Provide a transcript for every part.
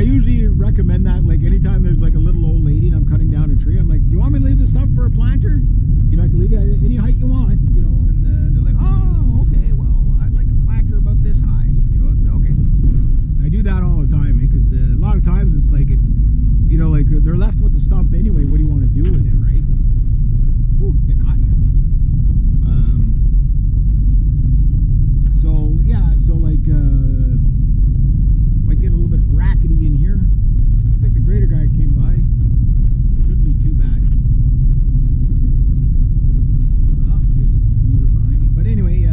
I usually recommend that, like, anytime there's like a little old lady and I'm cutting down a tree, I'm like, do you want me to leave this stump for a planter? You know, I can leave it at any height you want, you know, and they're like, oh, okay, well, I'd like a planter about this high, you know, it's okay. I do that all the time, because a lot of times it's like, it's, you know, like, they're left with the stump anyway, what do you want to do with it, right? Ooh, getting hot here. So, yeah, so like, might get a little bit rackety in here. Looks like the grader guy came by. Shouldn't be too bad. Oh, there's a beaver behind me. But anyway,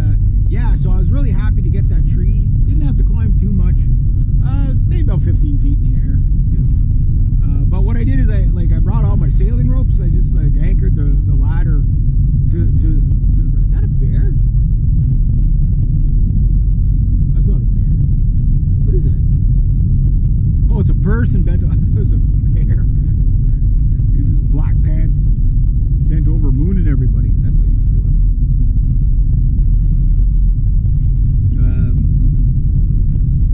yeah, so I was really happy to get that tree. Didn't have to climb too much. Maybe about 15 feet in the air, you know. But what I did is I brought all my sailing ropes. I just like anchored the ladder to is that a bear? That's not a bear. What is that? Oh, it's a person bent over. I thought it was a bear. He's black pants, bent over, mooning everybody. That's what he's doing.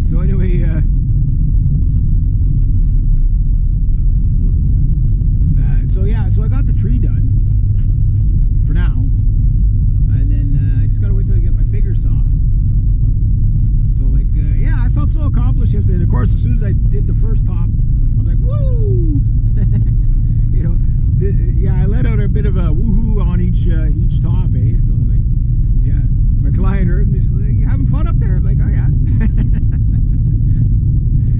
So anyway, so yeah, so I got the tree done for now, and then I just gotta wait till I get my bigger saw. So like, yeah, I felt so accomplished yesterday. And of course, as soon as I did the first top, I'm like, woo! You know, yeah, I let out a bit of a woohoo on each top, eh? So I was like, yeah, my client heard me, she's like, you having fun up there? I'm like, oh yeah.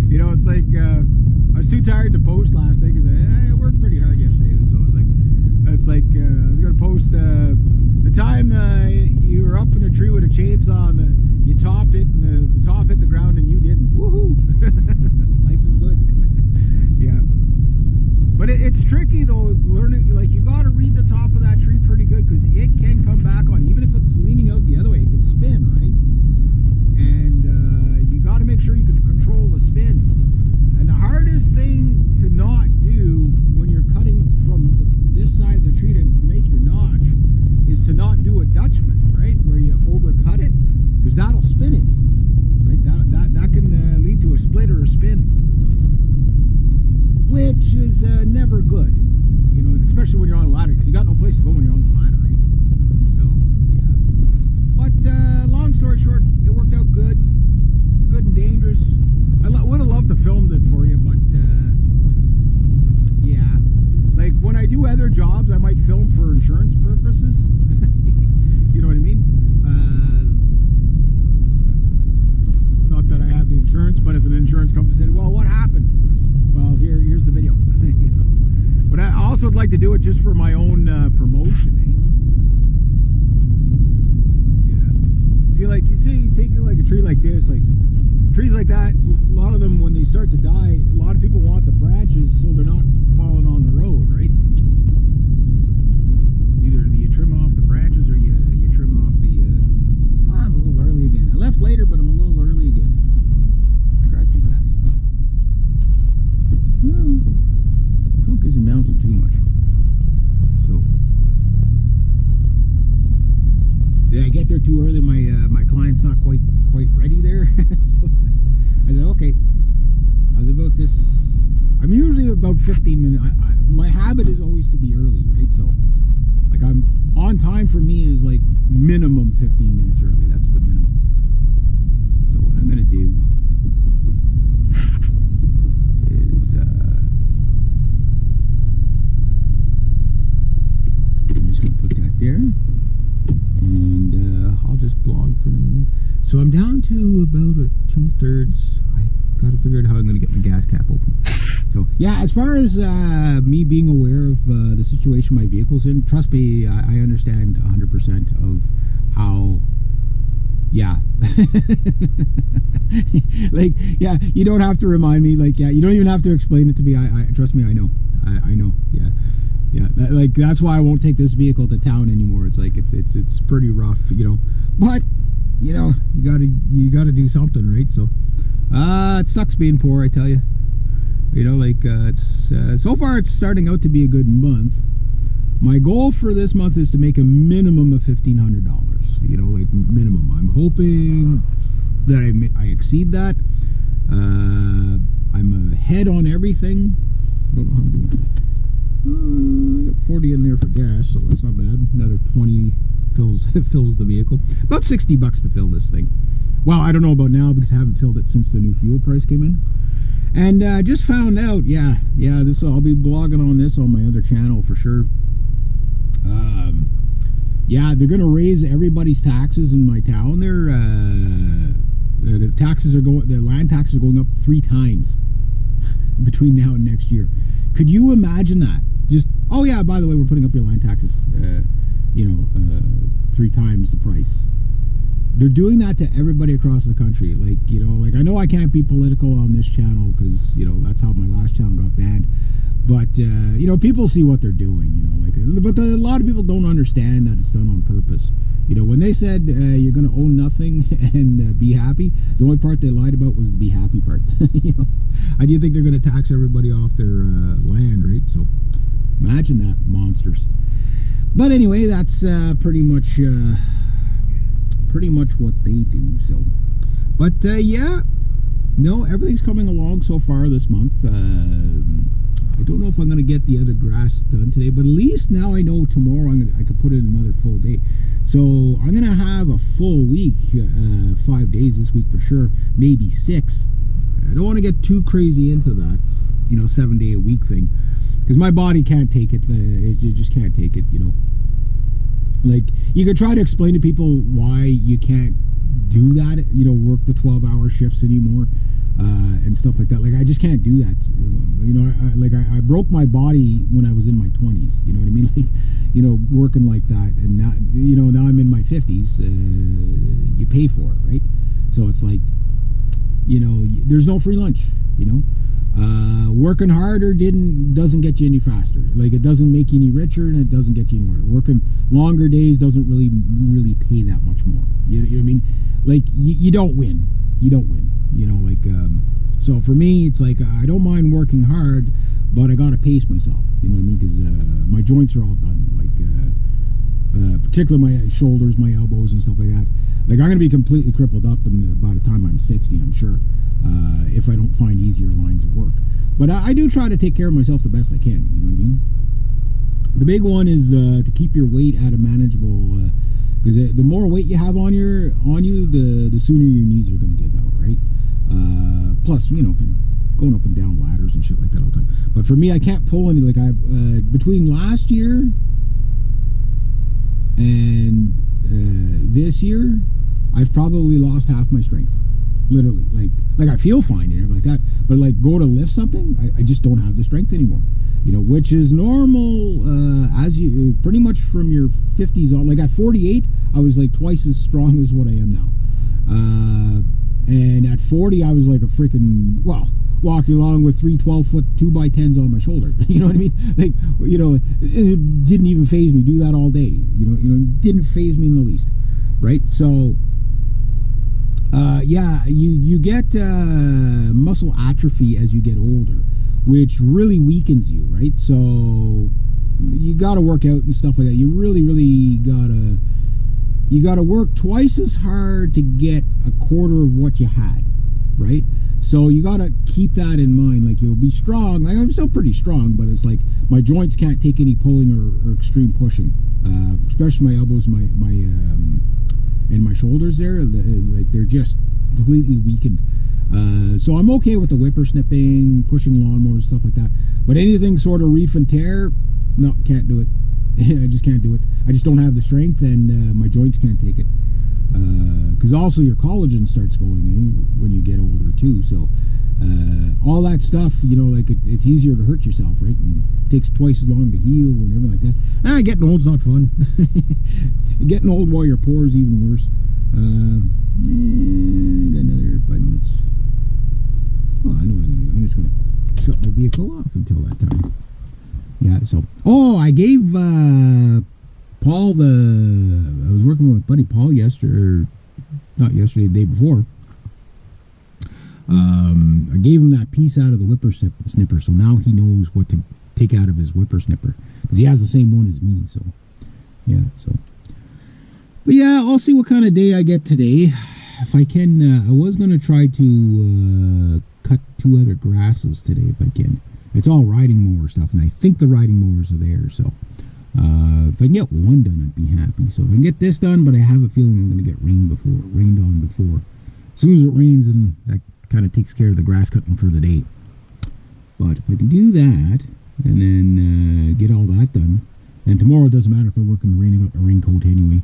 You know, it's like, I was too tired to post last night because I worked pretty hard yesterday. So it's like I was going to post the time you were up in a tree with a chainsaw and you topped it and the top hit the ground and you didn't. Woohoo! Life is good. Yeah. But it's tricky though, learning, like, you got to read the top of that tree pretty good because it can come back on, even if it's leaning out the other way, it can spin, right? And you got to make sure you can control the spin. And the hardest thing to not do when you're cutting from this side of the tree to make your notch is to not do a Dutchman, right? Where you overcut it, because that'll spin it, right? That can lead to a split or a spin, which is never good, you know, especially when you're on a ladder, because you got no place to go when you're on the ladder, right? So, yeah. But long story short, it worked out good and dangerous. I would have loved to film it for you, but yeah, like when I do other jobs, I might film for insurance purposes. You know what I mean? Not that I have the insurance, but if an insurance company said, well, what happened? Well, here's the video. But I also would like to do it just for my own promotion, eh? Yeah. See, like, you take like a tree like this, like trees like that, a lot of them, when they start to die, a lot of people want the branches so they're not falling on the road, right? Either you trim off the branches or you trim off the... Oh, I'm a little early again. I left later, but I'm a little early again. I drive too fast. Well, the trunk isn't bouncing too much. So... Did I get there too early? My client's not quite ready there. So I said, okay. I was about this. I'm usually about 15 minutes. My habit is always to be early, right? So, like, I'm on time for me is like minimum 15 minutes early. That's the minimum. So what I'm gonna do is I'm just gonna put that there. And I'll just blog for another minute. So I'm down to about a 2/3. I gotta figure out how I'm gonna get my gas cap open. So yeah, as far as me being aware of the situation my vehicle's in, trust me, I understand 100% of how. Yeah. Like, yeah, you don't have to remind me. Like, yeah, you don't even have to explain it to me. I trust me, I know. I know. Yeah. Yeah, like, that's why I won't take this vehicle to town anymore. It's like it's pretty rough, you know. But you know, you gotta do something, right? So it sucks being poor, I tell you. You know, like it's so far it's starting out to be a good month. My goal for this month is to make a minimum of $1,500. You know, like minimum. I'm hoping that I exceed that. I'm ahead ahead on everything. I don't know how I'm doing. I got 40 in there for gas, so that's not bad. Another 20 fills the vehicle. About $60 to fill this thing. Well, I don't know about now because I haven't filled it since the new fuel price came in. And I just found out, this I'll be blogging on this on my other channel for sure. They're going to raise everybody's taxes in my town. The land taxes are going up 3 times between now and next year. Could you imagine that? Just, oh yeah, by the way, we're putting up your land taxes, 3 times the price. They're doing that to everybody across the country. Like, I know I can't be political on this channel because, that's how my last channel got banned. But, people see what they're doing, but a lot of people don't understand that it's done on purpose. When they said you're going to own nothing and be happy, the only part they lied about was the be happy part. I do think they're going to tax everybody off their land, right? So imagine that, monsters. But anyway, that's pretty much what they do. So, but everything's coming along so far this month. I don't know if I'm going to get the other grass done today, but at least now I know tomorrow I could put in another full day. So I'm going to have a full week, 5 days this week for sure, maybe 6. I don't want to get too crazy into that, 7-day-a-week thing, because my body can't take it. It just can't take it, Like, you could try to explain to people why you can't do that, work the 12-hour shifts anymore. And stuff like that. Like, I just can't do that. I broke my body when I was in my 20s. You know what I mean? Like, working like that. And now, now I'm in my 50s. You pay for it, right? So it's like, there's no free lunch. Working harder doesn't get you any faster. Like, it doesn't make you any richer, and it doesn't get you anywhere. Working longer days doesn't really pay that much more. You know what I mean? Like, you don't win. You don't win. So for me, it's like, I don't mind working hard, but I gotta pace myself. You know what I mean? Because my joints are all done. Like, particularly my shoulders, my elbows, and stuff like that. Like, I'm gonna be completely crippled up by the time I'm 60, I'm sure, if I don't find easier lines of work. But I do try to take care of myself the best I can. You know what I mean? The big one is to keep your weight at a manageable. Because the more weight you have on you, the sooner your knees are going to give out, right? Plus, going up and down ladders and shit like that all the time. But for me, I can't pull any. Like, between last year and this year, I've probably lost half my strength. Literally, like I feel fine and everything like that, but like go to lift something, I just don't have the strength anymore. Which is normal as you pretty much from your 50s on. Like, at 48, I was like twice as strong as what I am now. And at 40, I was like a freaking, walking along with 3 12-foot 2x10s on my shoulder. You know what I mean? Like, it didn't even faze me. Do that all day. Didn't faze me in the least, right? So. You get muscle atrophy as you get older, which really weakens you, right? So you got to work out and stuff like that. You really gotta work twice as hard to get a quarter of what you had, right? So you got to keep that in mind. Like, you'll be strong. I'm still pretty strong, but it's like my joints can't take any pulling or extreme pushing, especially my elbows, and my shoulders there. Like, they're just completely weakened. So I'm okay with the whippersnipping, pushing lawnmowers, stuff like that. But anything sort of reef and tear, no, can't do it. I just can't do it. I just don't have the strength, and my joints can't take it. Because also your collagen starts going when you get older too. So all that stuff, like it's easier to hurt yourself, right? And it takes twice as long to heal and everything like that. Getting old's not fun. Getting old while you're poor is even worse. Got another 5 minutes. Well, I know what I'm going to do. I'm just going to shut my vehicle off until that time. Yeah, so... Oh, I gave Paul I was working with buddy Paul yesterday, not yesterday, the day before. I gave him that piece out of the whippersnipper, so now he knows what to take out of his whippersnipper. Because he has the same one as me, so... Yeah, so... But yeah, I'll see what kind of day I get today. If I can, I was going to try to cut 2 other grasses today if I can. It's all riding mower stuff, and I think the riding mowers are there, so if I can get one done, I'd be happy. So if I can get this done, but I have a feeling I'm going to get rained on before. As soon as it rains, and that kind of takes care of the grass cutting for the day. But if I can do that, and then get all that done, and tomorrow it doesn't matter if I work in the rain, I got a raincoat anyway.